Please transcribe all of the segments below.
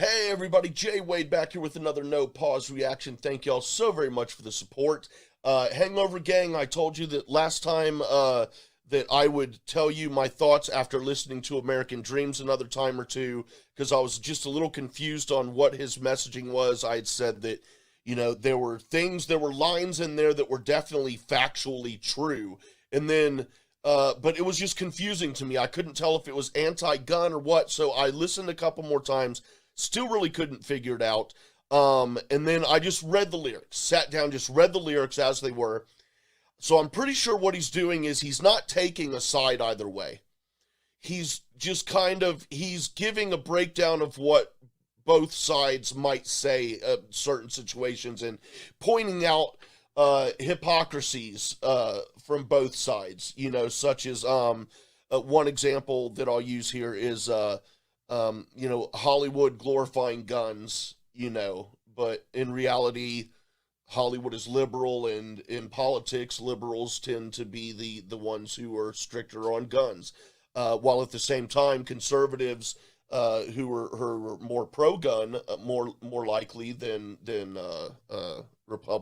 Hey everybody, Jay Wade back here with another No Pause reaction. Thank y'all so very much for the support. Hangover Gang, I told you that last time that I would tell you my thoughts after listening to American Dreams another time or two, because I was just a little confused on what his messaging was. I had said that, there were lines in there that were definitely factually true. And then, but it was just confusing to me. I couldn't tell if it was anti-gun or what, so I listened a couple more times. Still really couldn't figure it out. And then I just read the lyrics, sat down, just read the lyrics as they were. So I'm pretty sure what he's doing is he's not taking a side either way. He's just he's giving a breakdown of what both sides might say certain situations and pointing out hypocrisies from both sides, such as one example that I'll use here is Hollywood glorifying guns, but in reality, Hollywood is liberal, and in politics, liberals tend to be the ones who are stricter on guns. While at the same time, conservatives who are more pro-gun, more likely than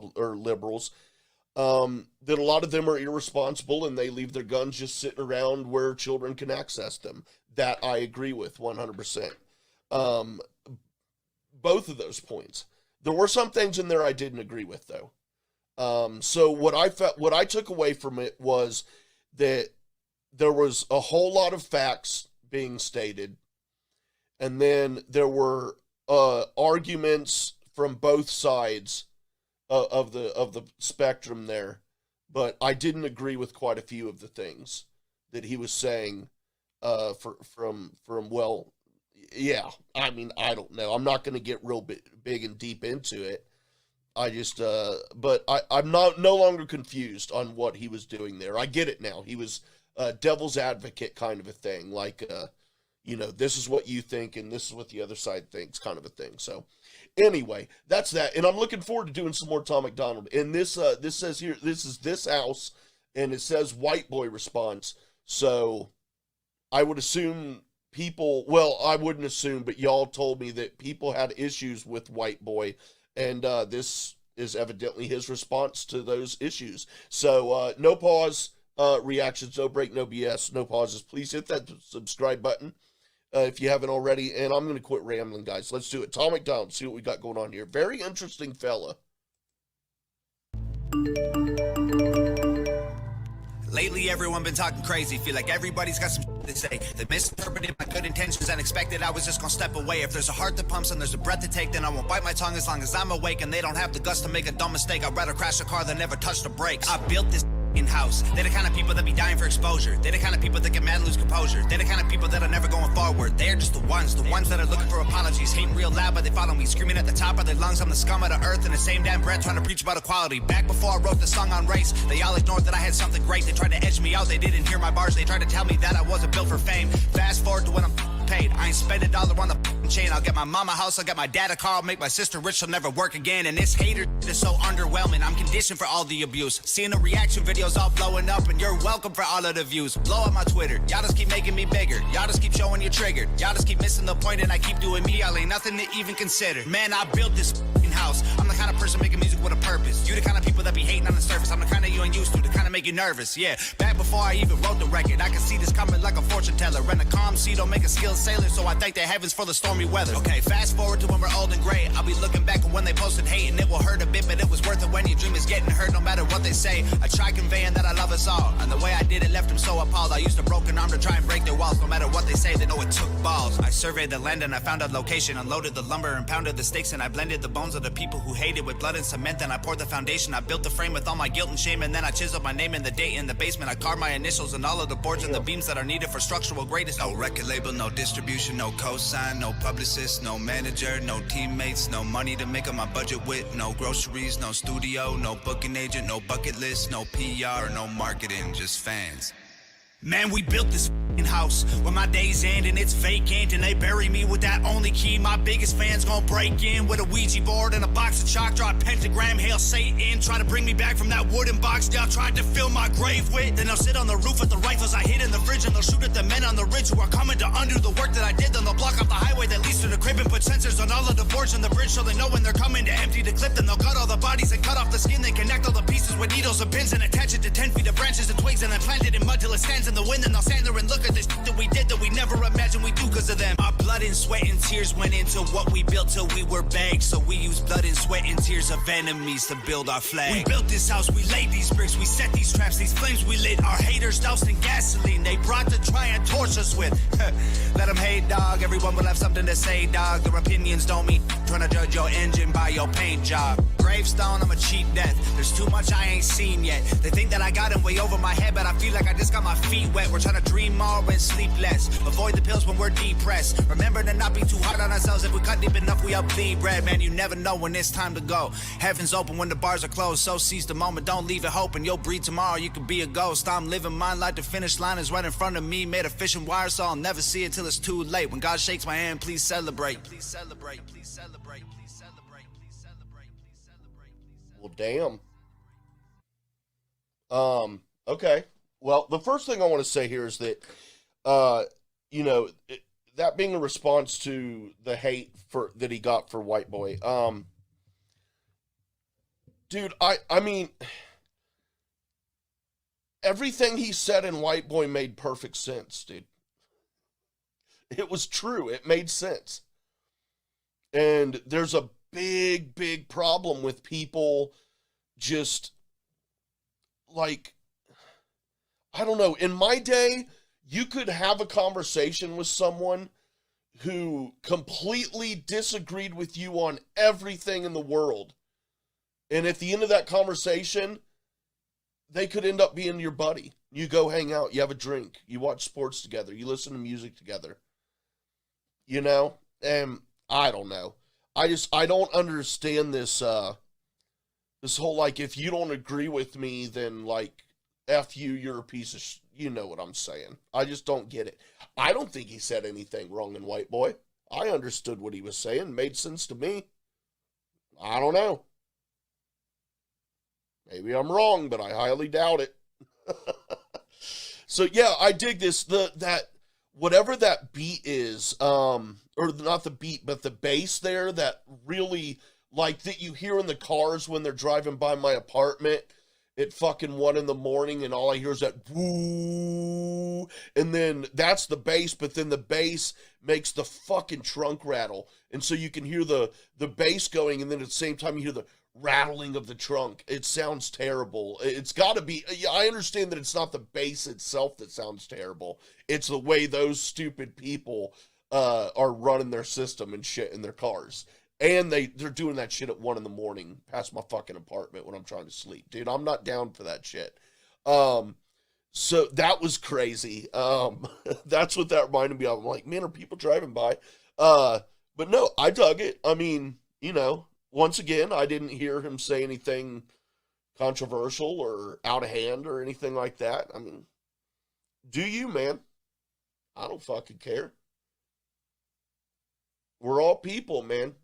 liberals, that a lot of them are irresponsible and they leave their guns just sitting around where children can access them. That I agree with 100%. Both of those points. There were some things in there I didn't agree with, though. So what I took away from it was that there was a whole lot of facts being stated, and then there were arguments from both sides of the spectrum there. But I didn't agree with quite a few of the things that he was saying. I don't know. I'm not going to get real big and deep into it. I just, but I'm no longer confused on what he was doing there. I get it now. He was devil's advocate kind of a thing. Like, this is what you think and this is what the other side thinks kind of a thing. So anyway, that's that. And I'm looking forward to doing some more Tom MacDonald. And this says here, this is this house, and it says white boy response. So I would assume I wouldn't assume, but y'all told me that people had issues with white boy, and this is evidently his response to those issues. So no pause reactions, no break, no BS, no pauses. Please hit that subscribe button if you haven't already, and I'm going to quit rambling, guys. Let's do it. Tom MacDonald, see what we got going on here. Very interesting fella. Lately, everyone been talking crazy. Feel like everybody's got some to say. They misinterpreted my good intentions and expected I was just gonna step away. If there's a heart that pumps and there's a breath to take, then I won't bite my tongue as long as I'm awake. And they don't have the guts to make a dumb mistake. I'd rather crash a car than never touch the brakes. I built this house. They're the kind of people that be dying for exposure. They're the kind of people that get mad and lose composure. They're the kind of people that are never going forward. They're just the ones that are looking for apologies. Hating real loud, but they follow me. Screaming at the top of their lungs, I'm the scum of the earth. In the same damn breath, trying to preach about equality. Back before I wrote the song on race, they all ignored that I had something great. They tried to edge me out, they didn't hear my bars. They tried to tell me that I wasn't built for fame. Fast forward to when I'm paid. I ain't spend a dollar on the chain. I'll get my mama a house, I'll get my dad a car, I'll make my sister rich, she'll never work again. And this hater is so underwhelming. I'm conditioned for all the abuse. Seeing the reaction videos all blowing up, and you're welcome for all of the views. Blow up my Twitter, y'all just keep making me bigger. Y'all just keep showing you're triggered. Y'all just keep missing the point, and I keep doing me. Y'all ain't nothing to even consider. Man, I built this house. I'm the kind of person making music with a purpose. You the kind of people that be hating on the surface. I'm the kind of you ain't used to kind of make you nervous. Yeah, back before I even wrote the record, I can see this coming like a fortune teller. And a calm sea don't make a skilled sailor, so I thank the heavens for the stormy weather. Okay, fast forward to when we're old and gray. I'll be looking back at when they posted hate, and it will hurt a bit, but it was worth it when your dream is getting hurt no matter what they say. I try conveying that I love us all, and the way I did it left them so appalled. I used a broken arm to try and break their walls. No matter what they say, they know it took balls. I surveyed the land and I found a location, unloaded the lumber and pounded the stakes, and I blended the bones of the people who hated with blood and cement. Then I poured the foundation. I built the frame with all my guilt and shame, and then I chiseled my name and the date in the basement. I carved my initials and all of the boards and the beams that are needed for structural greatness. No record label, no distribution, no cosign, no publicist, no manager, no teammates, no money to make up my budget with, no groceries, no studio, no booking agent, no bucket list, no PR, no marketing, just fans. Man, we built this house when my days end and it's vacant and they bury me with that only key my biggest fans gon' break in with a Ouija board and a box of chalk, draw a pentagram, hail Satan, try to bring me back from that wooden box y'all tried to fill my grave with. Then they'll sit on the roof with the rifles I hid in the fridge and they'll shoot at the men on the ridge who are coming to undo the work that I did. Then they'll block off the highway that leads to the crib and put sensors on all of the boards on the bridge so they know when they're coming to empty the clip. Then they'll cut all the bodies and cut off the skin. They connect all the pieces with needles and pins and attach it to 10 feet of branches and twigs and then plant it in mud till it stands in the wind. Then they'll stand there and look at this shit that we did that we never imagined we do because of them. Our blood and sweat and tears went into what we built till we were bags. So we use blood and sweat and tears of enemies to build our flag. We built this house, we laid these bricks, we set these traps, these flames we lit. Our haters doused in gasoline they brought to try and torch us with. Let them hate, dog. Everyone will have something to say, dog. Their opinions don't mean trying to judge your engine by your paint job. Gravestone, I'm a cheap death. There's too much I ain't seen yet. They think that I got him way over my head, but I feel like I just got my feet wet. We're trying to dream more and sleep less. Avoid the pills when we're depressed. Remember to not be too hard on ourselves. If we cut deep enough, we up bleed red. Man, you never know when it's time to go. Heaven's open when the bars are closed. So seize the moment, don't leave it hoping. You'll breathe tomorrow, you could be a ghost. I'm living mine like the finish line is right in front of me. Made of fishing wire, so I'll never see it till it's too late. When God shakes my hand, please celebrate. Please celebrate. Please celebrate. Please celebrate. Please celebrate. Please celebrate. Well, damn. Okay. Well, the first thing I want to say here is that, that being a response to the hate that he got for White Boy. Dude, I mean, everything he said in White Boy made perfect sense, dude. It was true. It made sense. And there's a big, big problem with people just, like, I don't know. In my day, you could have a conversation with someone who completely disagreed with you on everything in the world. And at the end of that conversation, they could end up being your buddy. You go hang out, you have a drink, you watch sports together, you listen to music together. You know? And I don't know. I don't understand this, this whole, like, if you don't agree with me, then, like, F you, you're a piece of you know what I'm saying. I just don't get it. I don't think he said anything wrong in White Boy. I understood what he was saying. Made sense to me. I don't know. Maybe I'm wrong, but I highly doubt it. So yeah, I dig this. That whatever that beat is, or not the beat, but the bass there that really, like, that you hear in the cars when they're driving by my apartment at fucking 1 a.m, and all I hear is that woo, and then that's the bass, but then the bass makes the fucking trunk rattle, and so you can hear the bass going, and then at the same time you hear the rattling of the trunk. It sounds terrible. It's got to be. I understand that it's not the bass itself that sounds terrible. It's the way those stupid people are running their system and shit in their cars. And they're doing that shit at 1 a.m. past my fucking apartment when I'm trying to sleep. Dude, I'm not down for that shit. So that was crazy. That's what that reminded me of. I'm like, man, are people driving by? But no, I dug it. I mean, you know, once again, I didn't hear him say anything controversial or out of hand or anything like that. I mean, do you, man? I don't fucking care. We're all people, man.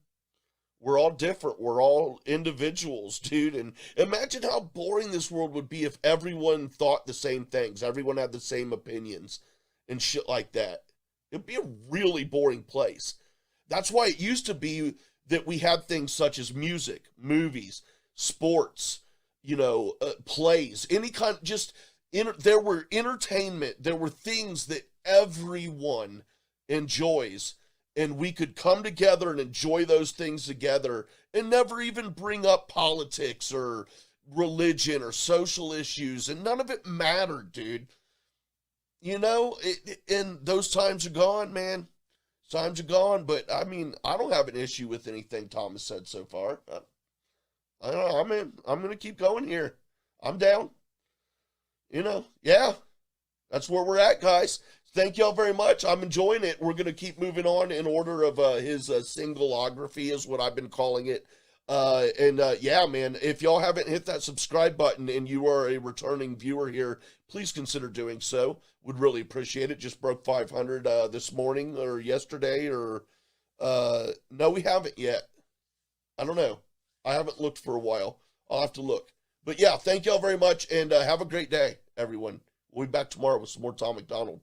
We're all different. We're all individuals, dude. And imagine how boring this world would be if everyone thought the same things. Everyone had the same opinions and shit like that. It'd be a really boring place. That's why it used to be that we had things such as music, movies, sports, plays, any kind, there were entertainment. There were things that everyone enjoys. And we could come together and enjoy those things together and never even bring up politics or religion or social issues. And none of it mattered, dude. And those times are gone, man. Times are gone. But, I mean, I don't have an issue with anything Thomas said so far. I don't know. I'm going to keep going here. I'm down. Yeah. That's where we're at, guys. Thank y'all very much. I'm enjoying it. We're going to keep moving on in order of his singleography is what I've been calling it. Yeah, man, if y'all haven't hit that subscribe button and you are a returning viewer here, please consider doing so. Would really appreciate it. Just broke 500 this morning or yesterday, or no, we haven't yet. I don't know. I haven't looked for a while. I'll have to look. But yeah, thank y'all very much, and have a great day, everyone. We'll be back tomorrow with some more Tom MacDonald.